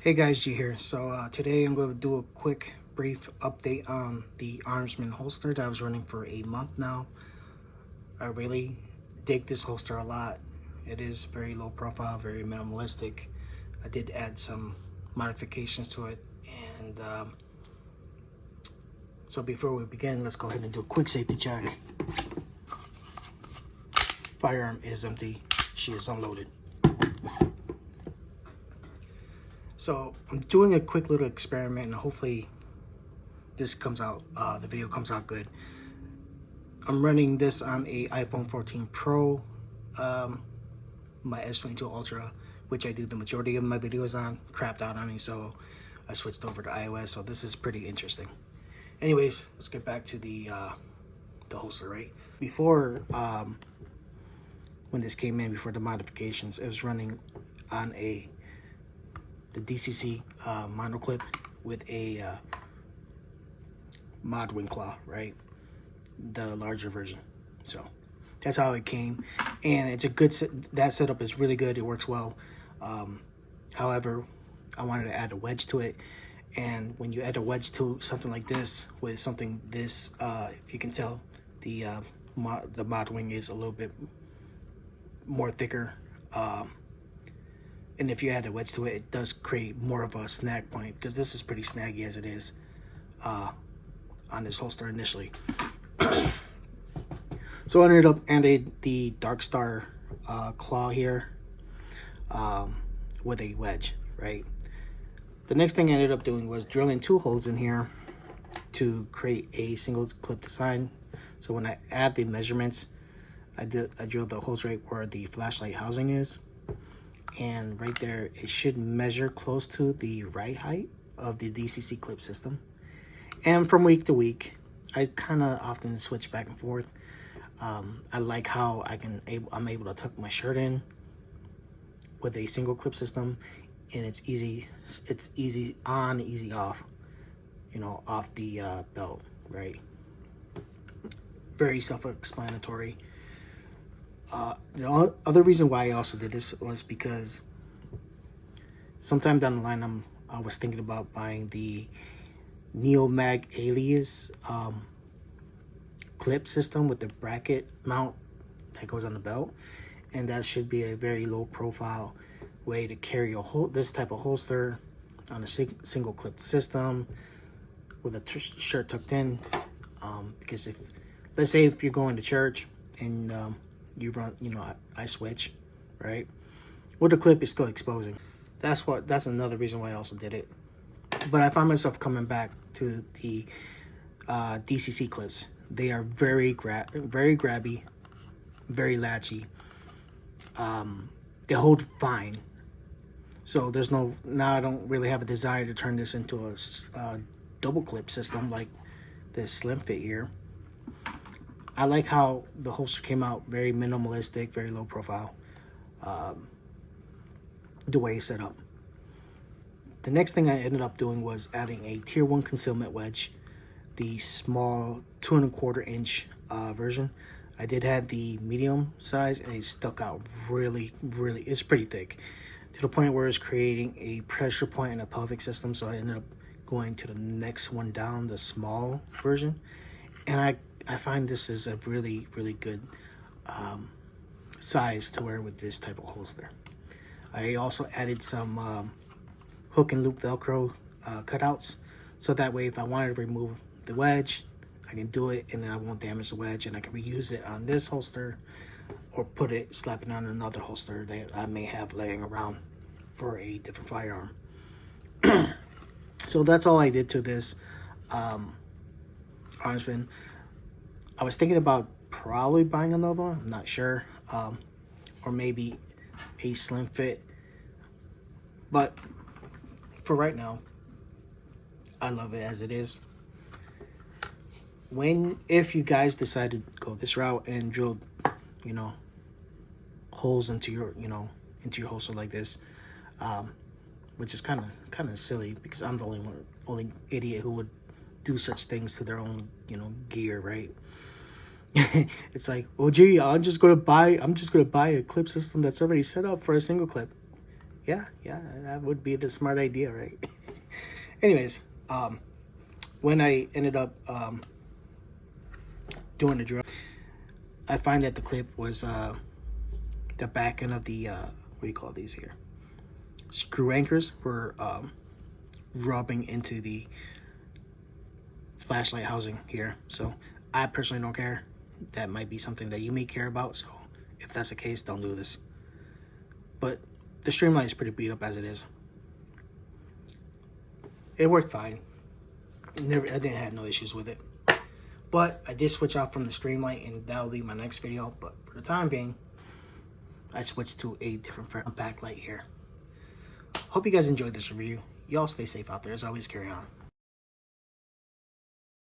Hey guys, G here. So today I'm going to do a quick brief update on the Armzmen holster that I was running for a month now. I really dig this holster a lot. It is very low profile, very minimalistic. I did add some modifications to it, and so before we begin, let's go ahead and do a quick safety check. Firearm is empty. She is unloaded. So I'm doing a quick little experiment, and hopefully this comes out, the video comes out good. I'm running this on a iPhone 14 Pro, my S22 Ultra, which I do the majority of my videos on, crapped out on me, so I switched over to iOS, so this is pretty interesting. Anyways, let's get back to the holster, right? Before, when this came in, before the modifications, it was running on the DCC monoclip with a mod wing claw, right? The larger version. So that's how it came, and it's a good that setup is really good. It works well. However, I wanted to add a wedge to it, and when you add a wedge to something like this with something this, if you can tell, the mod wing is a little bit more thicker. And if you add a wedge to it, it does create more of a snag point, because this is pretty snaggy as it is on this holster initially. So I ended up adding the Dark Star claw here with a wedge, right? The next thing I ended up doing was drilling 2 holes in here to create a single clip design. So when I add the measurements, I drilled the holes right where the flashlight housing is. And right there, it should measure close to the right height of the DCC clip system. And from week to week, I kind of often switch back and forth. I like how I'm able to tuck my shirt in with a single clip system, and it's easy on, easy off, you know, off the belt, right? Very self-explanatory. The other reason why I also did this was because sometime down the line, I was thinking about buying the Neomag Alias clip system with the bracket mount that goes on the belt, and that should be a very low profile way to carry this type of holster on a single clip system with a shirt tucked in. Because let's say if you're going to church and you run, I switch, right? Well, the clip is still exposing. That's another reason why I also did it. But I find myself coming back to the DCC clips. They are very grabby, very latchy. They hold fine. So now I don't really have a desire to turn this into a double clip system like this slim fit here. I like how the holster came out very minimalistic, very low profile, the way it's set up. The next thing I ended up doing was adding a tier 1 concealment wedge, the small 2¼ inch version. I did have the medium size, and it stuck out really, it's pretty thick, to the point where it's creating a pressure point in a pelvic system. So I ended up going to the next one down, the small version, and I find this is a really good size to wear with this type of holster. I also added some hook and loop Velcro cutouts, so that way if I wanted to remove the wedge, I can do it and I won't damage the wedge, and I can reuse it on this holster or slap it on another holster that I may have laying around for a different firearm. So that's all I did to this Armzmen. I was thinking about probably buying another one, I'm not sure, or maybe a slim fit, but for right now, I love it as it is. If you guys decide to go this route and drill, holes into your, into your holster like this, which is kind of silly, because I'm the only idiot who would do such things to their own, gear, right? It's like, well, gee, I'm just gonna buy a clip system that's already set up for a single clip. Yeah, that would be the smart idea, right? Anyways, when I ended up doing the drill, I find that the clip was the back end of the what do you call these here? Screw anchors were rubbing into the flashlight housing here. So I personally don't care. That might be something that you may care about. So if that's the case, don't do this. But the Streamlight is pretty beat up as it is. It worked fine. I didn't have no issues with it. But I did switch out from the Streamlight, and that'll be my next video. But for the time being, I switched to a different backlight here. Hope you guys enjoyed this review. Y'all stay safe out there. As always, carry on.